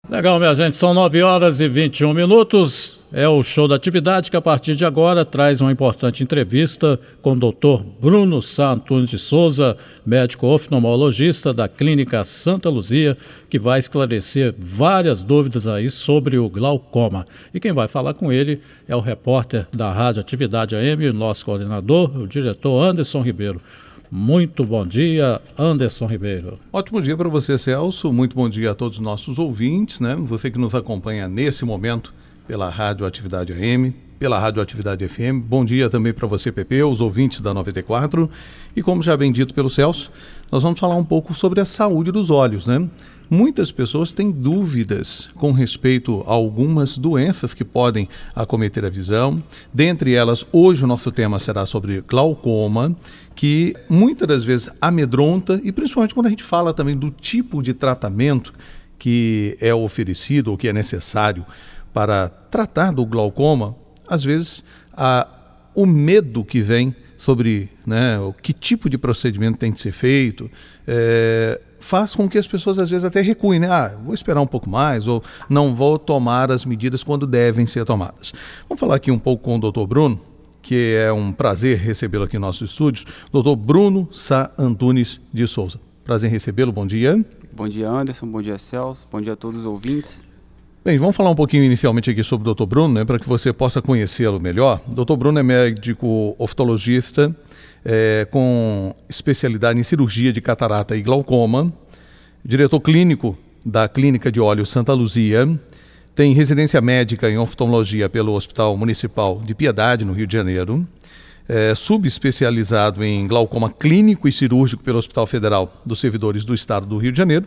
Legal, minha gente, são 9h21. É o show da atividade que a partir de agora traz uma importante entrevista com o Dr. Bruno Sá Antunes de Souza, médico oftalmologista da Clínica Santa Luzia, que vai esclarecer várias dúvidas aí sobre o glaucoma. E quem vai falar com ele é o repórter da Rádio Atividade AM, nosso coordenador, o diretor Anderson Ribeiro. Muito bom dia, Anderson Ribeiro. Ótimo dia para você, Celso. Muito bom dia a todos os nossos ouvintes, né? Você que nos acompanha nesse momento pela Rádio Atividade AM, pela Rádio Atividade FM. Bom dia também para você, Pepe, os ouvintes da 94. E como já bem dito pelo Celso, nós vamos falar um pouco sobre a saúde dos olhos, né? Muitas pessoas têm dúvidas com respeito a algumas doenças que podem acometer a visão. Dentre elas, hoje o nosso tema será sobre glaucoma, que muitas das vezes amedronta, e principalmente quando a gente fala também do tipo de tratamento que é oferecido ou que é necessário para tratar do glaucoma, às vezes o medo que vem sobre o que tipo de procedimento tem que ser feito, faz com que as pessoas às vezes até recuem, vou esperar um pouco mais ou não vou tomar as medidas quando devem ser tomadas. Vamos falar aqui um pouco com o Dr. Bruno, que é um prazer recebê-lo aqui em nossos estúdios, Dr. Bruno Sá Antunes de Souza. Prazer em recebê-lo, bom dia. Bom dia, Anderson, bom dia, Celso, bom dia a todos os ouvintes. Bem, vamos falar um pouquinho inicialmente aqui sobre o Dr. Bruno, para que você possa conhecê-lo melhor. O Dr. Bruno é médico oftalmologista com especialidade em cirurgia de catarata e glaucoma, diretor clínico da Clínica de Olhos Santa Luzia, tem residência médica em oftalmologia pelo Hospital Municipal de Piedade, no Rio de Janeiro, subespecializado em glaucoma clínico e cirúrgico pelo Hospital Federal dos Servidores do Estado do Rio de Janeiro,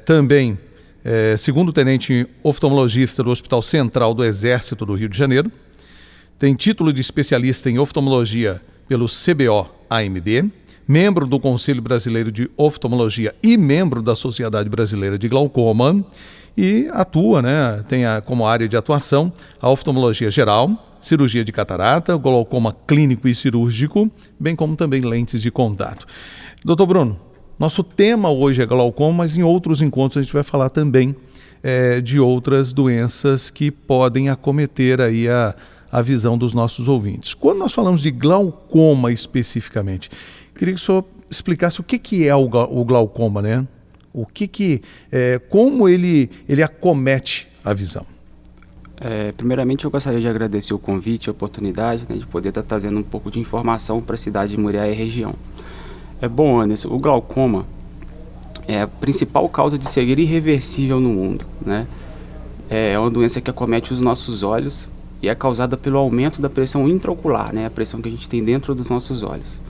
também segundo-tenente oftalmologista do Hospital Central do Exército do Rio de Janeiro, tem título de especialista em oftalmologia pelo CBO-AMD, membro do Conselho Brasileiro de Oftalmologia e membro da Sociedade Brasileira de Glaucoma, e atua, tem como área de atuação a oftalmologia geral, cirurgia de catarata, glaucoma clínico e cirúrgico, bem como também lentes de contato. Doutor Bruno, nosso tema hoje é glaucoma, mas em outros encontros a gente vai falar também de outras doenças que podem acometer aí a visão dos nossos ouvintes. Quando nós falamos de glaucoma especificamente, queria que o senhor explicasse o que é o glaucoma, né? Como ele acomete a visão. Primeiramente, eu gostaria de agradecer o convite, a oportunidade de poder estar trazendo um pouco de informação para a cidade de Muriaé e região. Bom, Anderson, o glaucoma é a principal causa de cegueira irreversível no mundo, né? É uma doença que acomete os nossos olhos e é causada pelo aumento da pressão intraocular, a pressão que a gente tem dentro dos nossos olhos.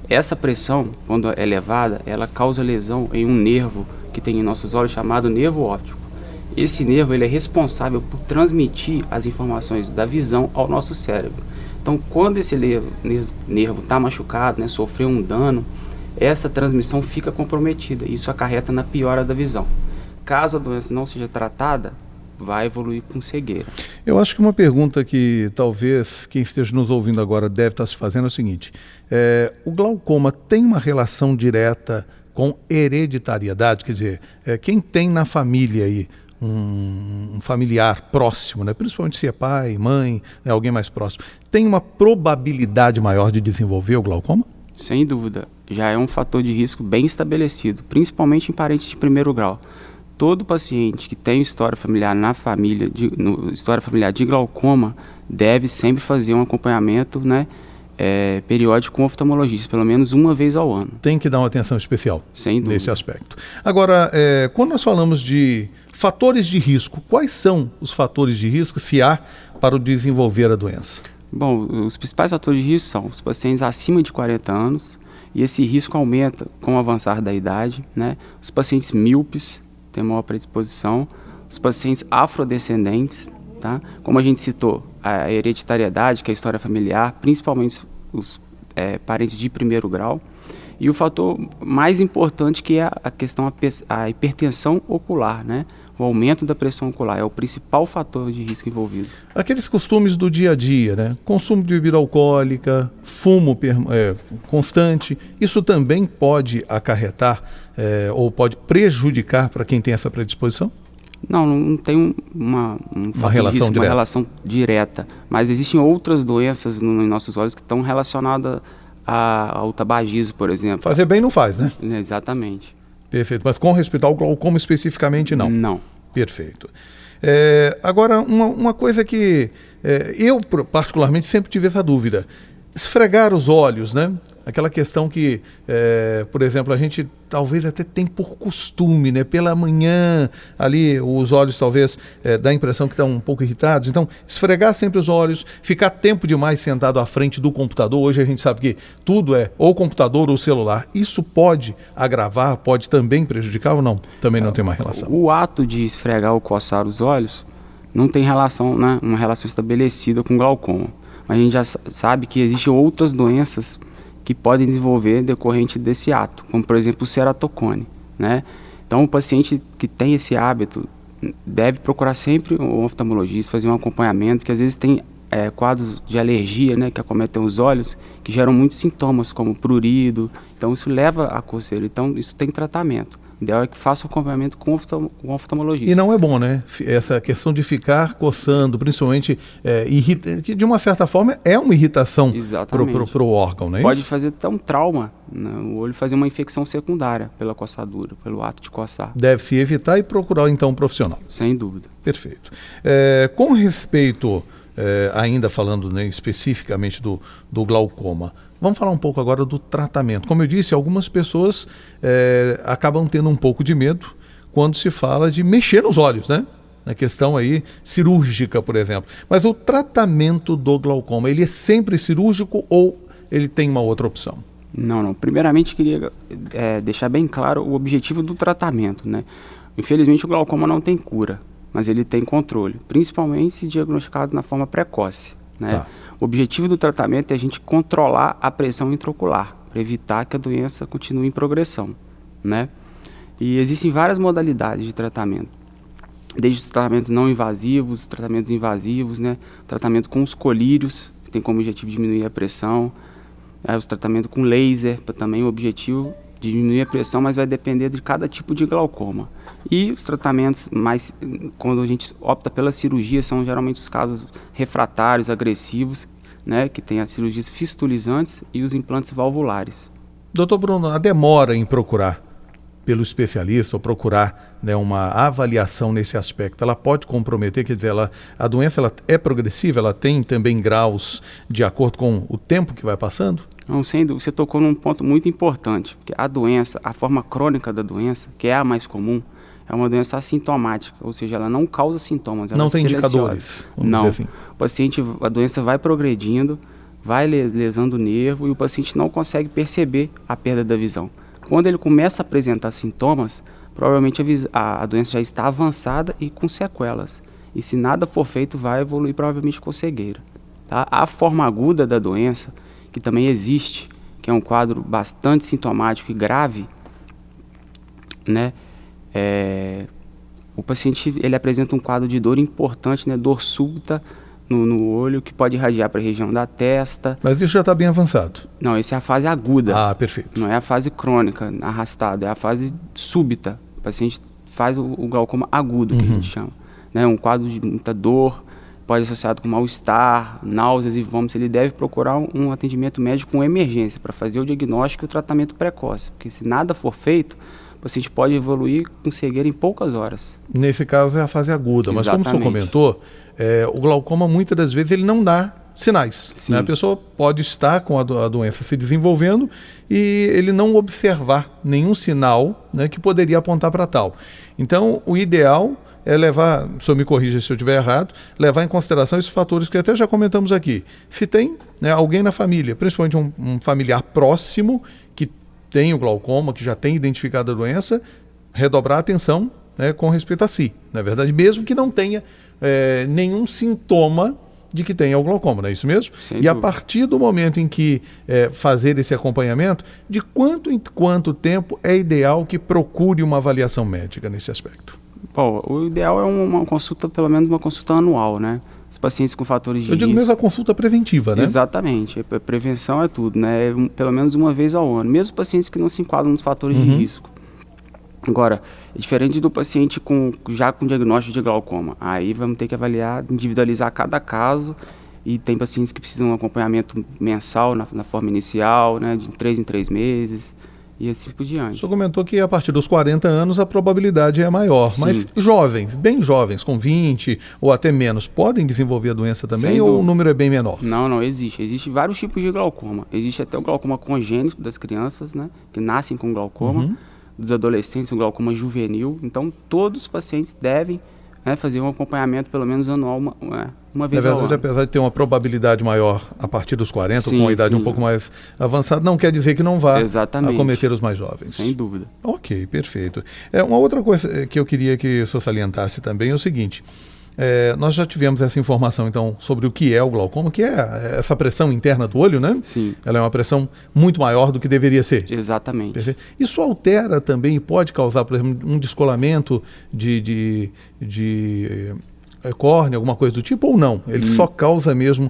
Essa pressão, quando é elevada, ela causa lesão em um nervo que tem em nossos olhos chamado nervo óptico. Esse nervo ele é responsável por transmitir as informações da visão ao nosso cérebro. Então, quando esse nervo está machucado, sofreu um dano, essa transmissão fica comprometida. Isso acarreta na piora da visão. Caso a doença não seja tratada, vai evoluir com cegueira. Eu acho que uma pergunta que talvez quem esteja nos ouvindo agora deve estar se fazendo é o seguinte: o glaucoma tem uma relação direta com hereditariedade? Quer dizer, quem tem na família aí um familiar próximo, principalmente se é pai, mãe, alguém mais próximo, tem uma probabilidade maior de desenvolver o glaucoma? Sem dúvida, já é um fator de risco bem estabelecido, principalmente em parentes de primeiro grau. Todo paciente que tem história familiar história familiar de glaucoma deve sempre fazer um acompanhamento, periódico com oftalmologista, pelo menos uma vez ao ano. Tem que dar uma atenção especial nesse aspecto. Agora, quando nós falamos de fatores de risco, quais são os fatores de risco, se há, para o desenvolver a doença? Bom, os principais fatores de risco são os pacientes acima de 40 anos, e esse risco aumenta com o avançar da idade, Os pacientes míopes têm maior predisposição, os pacientes afrodescendentes, Como a gente citou, a hereditariedade, que é a história familiar, principalmente os parentes de primeiro grau, e o fator mais importante que é a questão, a hipertensão ocular, o aumento da pressão ocular é o principal fator de risco envolvido. Aqueles costumes do dia a dia, né? Consumo de bebida alcoólica, fumo constante, isso também pode acarretar ou pode prejudicar para quem tem essa predisposição? Não tem uma relação direta. Uma relação direta, mas existem outras doenças nos nossos olhos que estão relacionadas ao tabagismo, por exemplo. Fazer bem não faz, né? Exatamente. Perfeito, mas com respeito ao glaucoma especificamente não? Não. Perfeito. Agora, uma coisa que eu particularmente sempre tive essa dúvida. Esfregar os olhos, né? Aquela questão que, por exemplo, a gente talvez até tem por costume, né? Pela manhã, ali os olhos talvez dá a impressão que estão um pouco irritados. Então, esfregar sempre os olhos, ficar tempo demais sentado à frente do computador. Hoje a gente sabe que tudo é ou computador ou celular. Isso pode agravar, pode também prejudicar ou não? Também não tem uma relação. O ato de esfregar ou coçar os olhos não tem relação, né? Uma relação estabelecida com glaucoma. Mas a gente já sabe que existem outras doenças que podem desenvolver decorrente desse ato, como por exemplo o ceratocone, né? Então o paciente que tem esse hábito deve procurar sempre um oftalmologista, fazer um acompanhamento, porque às vezes tem quadros de alergia, né, que acometem os olhos, que geram muitos sintomas, como prurido, então isso leva a coceira, então isso tem tratamento. O ideal é que faça o acompanhamento com o oftalmologista. E não é bom, né? Essa questão de ficar coçando, principalmente, que de uma certa forma é uma irritação para o órgão, não é Pode isso? fazer até um trauma, né? O olho fazer uma infecção secundária pela coçadura, pelo ato de coçar. Deve-se evitar e procurar, então, um profissional. Sem dúvida. Perfeito. Com respeito, ainda falando, né, especificamente do glaucoma, vamos falar um pouco agora do tratamento. Como eu disse, algumas pessoas acabam tendo um pouco de medo quando se fala de mexer nos olhos, né? Na questão aí cirúrgica, por exemplo. Mas o tratamento do glaucoma, ele é sempre cirúrgico ou ele tem uma outra opção? Não. Primeiramente, queria deixar bem claro o objetivo do tratamento, né? Infelizmente, o glaucoma não tem cura, mas ele tem controle, principalmente se diagnosticado na forma precoce, né? Tá. O objetivo do tratamento é a gente controlar a pressão intraocular, para evitar que a doença continue em progressão, né? E existem várias modalidades de tratamento, desde os tratamentos não invasivos, os tratamentos invasivos, né? Tratamento com os colírios, que tem como objetivo diminuir a pressão, os tratamentos com laser, para também o objetivo de diminuir a pressão, mas vai depender de cada tipo de glaucoma. E os tratamentos mais, quando a gente opta pela cirurgia, são geralmente os casos refratários, agressivos, né, que tem as cirurgias fistulizantes e os implantes valvulares. Doutor Bruno, a demora em procurar pelo especialista ou procurar, né, uma avaliação nesse aspecto, ela pode comprometer, quer dizer, a doença ela é progressiva, ela tem também graus de acordo com o tempo que vai passando? Não, sem dúvida, você tocou num ponto muito importante, porque a doença, a forma crônica da doença, que é a mais comum, é uma doença assintomática, ou seja, ela não causa sintomas. Ela não tem indicadores, vamos não. dizer assim. O paciente, a doença vai progredindo, vai lesando o nervo e o paciente não consegue perceber a perda da visão. Quando ele começa a apresentar sintomas, provavelmente a doença já está avançada e com sequelas. E se nada for feito, vai evoluir provavelmente com cegueira. Tá? A forma aguda da doença, que também existe, que é um quadro bastante sintomático e grave, né? O paciente ele apresenta um quadro de dor importante, né? Dor súbita no olho, que pode irradiar para a região da testa. Mas isso já está bem avançado? Não, essa é a fase aguda. Ah, perfeito. Não é a fase crônica, arrastada, é a fase súbita. O paciente faz o glaucoma agudo, que a gente chama. Né? Um quadro de muita dor, pode ser associado com mal-estar, náuseas e vômitos. Ele deve procurar um atendimento médico com emergência para fazer o diagnóstico e o tratamento precoce. Porque se nada for feito, o paciente pode evoluir com cegueira em poucas horas. Nesse caso é a fase aguda, mas como o senhor Exatamente. comentou, o glaucoma muitas das vezes ele não dá sinais. Né? A pessoa pode estar com a doença se desenvolvendo e ele não observar nenhum sinal, né, que poderia apontar para tal. Então o ideal é levar, o senhor me corrija se eu estiver errado, levar em consideração esses fatores que até já comentamos aqui. Se tem, né, alguém na família, principalmente um familiar próximo que tem o glaucoma, que já tem identificado a doença, redobrar a atenção, né, com respeito a si, na verdade, mesmo que não tenha nenhum sintoma de que tenha o glaucoma, não é isso mesmo? Sem e dúvida. a partir do momento em que fazer esse acompanhamento, de quanto em quanto tempo é ideal que procure uma avaliação médica nesse aspecto? Bom, o ideal é uma consulta, pelo menos uma consulta anual, né? Os pacientes com fatores de Eu digo risco. mesmo a consulta preventiva, né? Exatamente. Prevenção é tudo, né? Pelo menos uma vez ao ano. Mesmo pacientes que não se enquadram nos fatores de risco. Agora, é diferente do paciente já com diagnóstico de glaucoma. Aí vamos ter que avaliar, individualizar cada caso. E tem pacientes que precisam de um acompanhamento mensal na forma inicial, né? De 3 em 3 meses. E assim por O diante. senhor comentou que a partir dos 40 anos a probabilidade é maior, Sim. mas jovens, bem jovens, com 20 ou até menos, podem desenvolver a doença também Sem ou o dúvida. número é bem menor? Não existe. Existem vários tipos de glaucoma. Existe até o glaucoma congênito das crianças, né? Que nascem com glaucoma. Dos adolescentes, o glaucoma juvenil. Então, todos os pacientes devem, né, fazer um acompanhamento pelo menos anual uma vez Na ao verdade, ano. apesar de ter uma probabilidade maior a partir dos 40, Sim, com uma idade sim. um pouco mais avançada, não quer dizer que não vá Exatamente. acometer os mais jovens. Sem dúvida. Ok, perfeito. Uma outra coisa que eu queria que o senhor salientasse também é o seguinte. Nós já tivemos essa informação, então, sobre o que é o glaucoma, que é essa pressão interna do olho, né? Sim. Ela é uma pressão muito maior do que deveria ser. Exatamente. Perfeito. Isso altera também e pode causar, por exemplo, um descolamento de córnea, alguma coisa do tipo, ou não? Ele só causa mesmo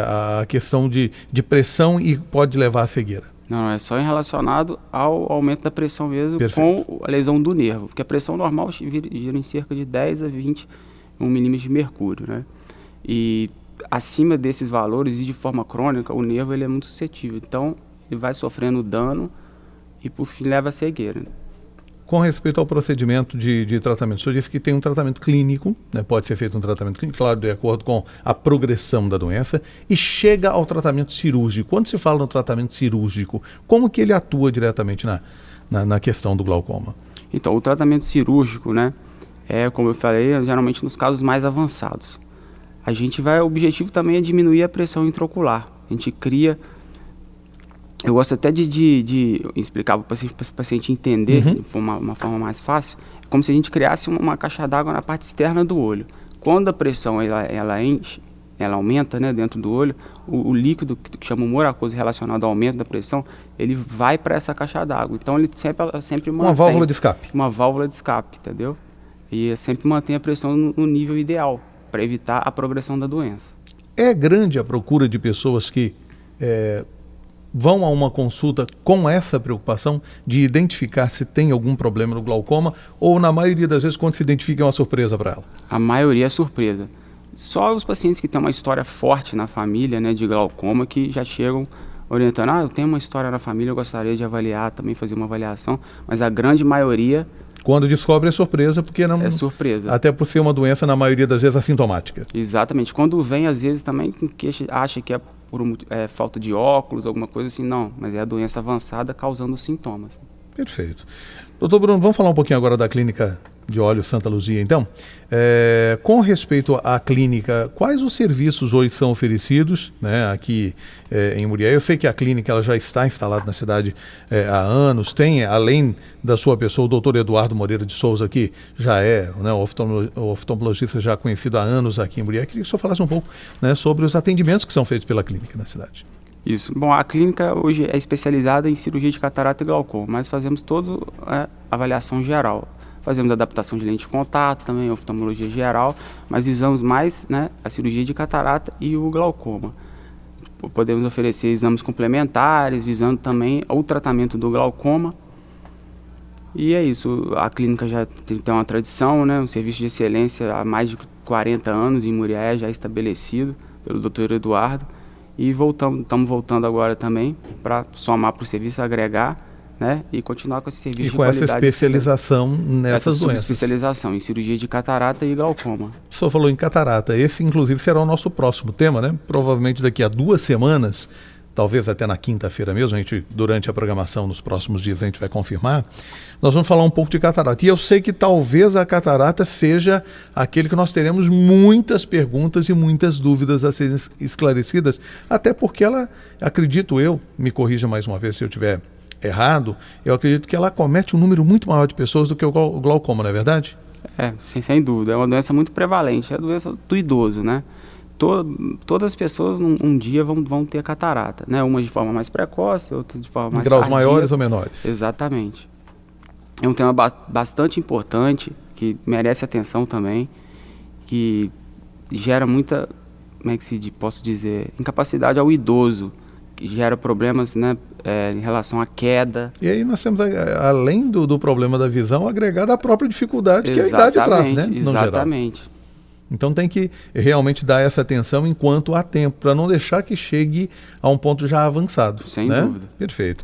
a questão de pressão e pode levar à cegueira. Não, é só relacionado ao aumento da pressão mesmo. Perfeito. Com a lesão do nervo. Porque a pressão normal gira em cerca de 10 a 20 milímetros de mercúrio, né? E acima desses valores e de forma crônica, o nervo ele é muito suscetível. Então, ele vai sofrendo dano e, por fim, leva à cegueira. Com respeito ao procedimento de tratamento, o senhor disse que tem um tratamento clínico, né? Pode ser feito um tratamento clínico, claro, de acordo com a progressão da doença, e chega ao tratamento cirúrgico. Quando se fala no tratamento cirúrgico, como que ele atua diretamente na questão do glaucoma? Então, o tratamento cirúrgico, né? Como eu falei, geralmente nos casos mais avançados. O objetivo também é diminuir a pressão intraocular. A gente cria... Eu gosto até de explicar para o paciente entender de uma forma mais fácil. É como se a gente criasse uma caixa d'água na parte externa do olho. Quando a pressão ela enche, ela aumenta, né, dentro do olho, o líquido que chama humor aquoso relacionado ao aumento da pressão, ele vai para essa caixa d'água. Então ele sempre mantém... Uma válvula de escape. Uma válvula de escape, entendeu? E sempre mantém a pressão no nível ideal, para evitar a progressão da doença. É grande a procura de pessoas que vão a uma consulta com essa preocupação de identificar se tem algum problema no glaucoma, ou na maioria das vezes, quando se identifica, é uma surpresa para ela? A maioria é surpresa. Só os pacientes que têm uma história forte na família, né, de glaucoma, que já chegam orientando, eu tenho uma história na família, eu gostaria de avaliar, também fazer uma avaliação, mas a grande maioria... Quando descobre é surpresa, porque não... É surpresa. Até por ser uma doença, na maioria das vezes, assintomática. Exatamente. Quando vem, às vezes, também que acha que é por falta de óculos, alguma coisa assim, não. Mas é a doença avançada causando sintomas. Perfeito. Doutor Bruno, vamos falar um pouquinho agora da clínica de olhos Santa Luzia, então. Com respeito à clínica, quais os serviços hoje são oferecidos, né, aqui em Muriaé? Eu sei que a clínica ela já está instalada na cidade há anos, tem, além da sua pessoa, o doutor Eduardo Moreira de Souza, que já é, né, oftalmologista já conhecido há anos aqui em Muriaé. Queria que o senhor falasse um pouco, né, sobre os atendimentos que são feitos pela clínica na cidade. Isso. Bom, a clínica hoje é especializada em cirurgia de catarata e glaucoma, mas fazemos toda a avaliação geral. Fazemos adaptação de lente de contato, também oftalmologia geral, mas visamos mais, né, a cirurgia de catarata e o glaucoma. Podemos oferecer exames complementares, visando também o tratamento do glaucoma. E é isso, a clínica já tem uma tradição, né, um serviço de excelência há mais de 40 anos em Muriaé, já estabelecido pelo Dr. Eduardo. E estamos voltando agora também para somar para o serviço, agregar, né, e continuar com esse serviço de qualidade. E com essa especialização nessas doenças. Especialização em cirurgia de catarata e glaucoma. O senhor falou em catarata. Esse, inclusive, será o nosso próximo tema, né? Provavelmente daqui a 2 semanas, talvez até na quinta-feira mesmo, durante a programação, nos próximos dias, a gente vai confirmar. Nós vamos falar um pouco de catarata. E eu sei que talvez a catarata seja aquele que nós teremos muitas perguntas e muitas dúvidas a serem esclarecidas, até porque ela, acredito eu, me corrija mais uma vez se eu estiver errado, eu acredito que ela acomete um número muito maior de pessoas do que o glaucoma, não é verdade? Sem dúvida. É uma doença muito prevalente, é a doença do idoso, né? Todas as pessoas um dia vão ter catarata, né? Uma de forma mais precoce, outra de forma mais graus tardia. maiores ou menores? Exatamente. É um tema bastante importante, que merece atenção também, que gera muita, como é que posso dizer, incapacidade ao idoso, que gera problemas, né, em relação à queda. E aí nós temos, além do problema da visão, agregado a própria dificuldade que a idade traz, né? Exatamente. Então tem que realmente dar essa atenção enquanto há tempo, para não deixar que chegue a um ponto já avançado. Sem né? dúvida. Perfeito.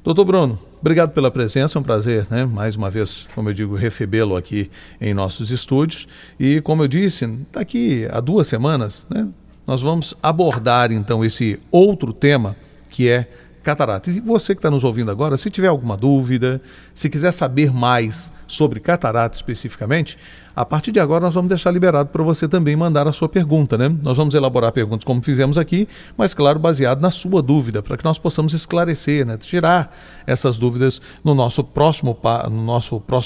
Doutor Bruno, obrigado pela presença, é um prazer, né? Mais uma vez, como eu digo, recebê-lo aqui em nossos estúdios. E como eu disse, daqui a 2 semanas, né, nós vamos abordar então esse outro tema que é catarata. E você que está nos ouvindo agora, se tiver alguma dúvida, se quiser saber mais sobre catarata especificamente, a partir de agora nós vamos deixar liberado para você também mandar a sua pergunta, né? Nós vamos elaborar perguntas como fizemos aqui, mas claro, baseado na sua dúvida, para que nós possamos esclarecer, né? Tirar essas dúvidas no nosso próximo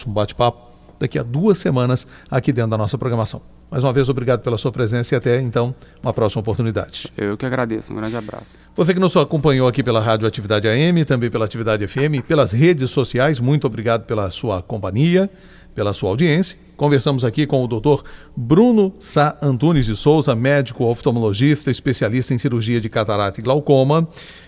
bate-papo daqui a 2 semanas aqui dentro da nossa programação. Mais uma vez, obrigado pela sua presença e até, então, uma próxima oportunidade. Eu que agradeço. Um grande abraço. Você que nos acompanhou aqui pela Rádio Atividade AM, também pela Atividade FM, pelas redes sociais, muito obrigado pela sua companhia, pela sua audiência. Conversamos aqui com o Dr. Bruno Sá Antunes de Souza, médico oftalmologista, especialista em cirurgia de catarata e glaucoma.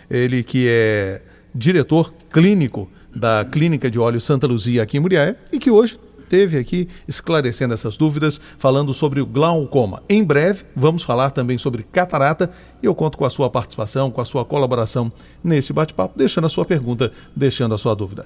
Ele que é diretor clínico da Clínica de Olhos Santa Luzia aqui em Muriaé e que hoje esteve aqui esclarecendo essas dúvidas, falando sobre o glaucoma. Em breve, vamos falar também sobre catarata e eu conto com a sua participação, com a sua colaboração nesse bate-papo, deixando a sua pergunta, deixando a sua dúvida.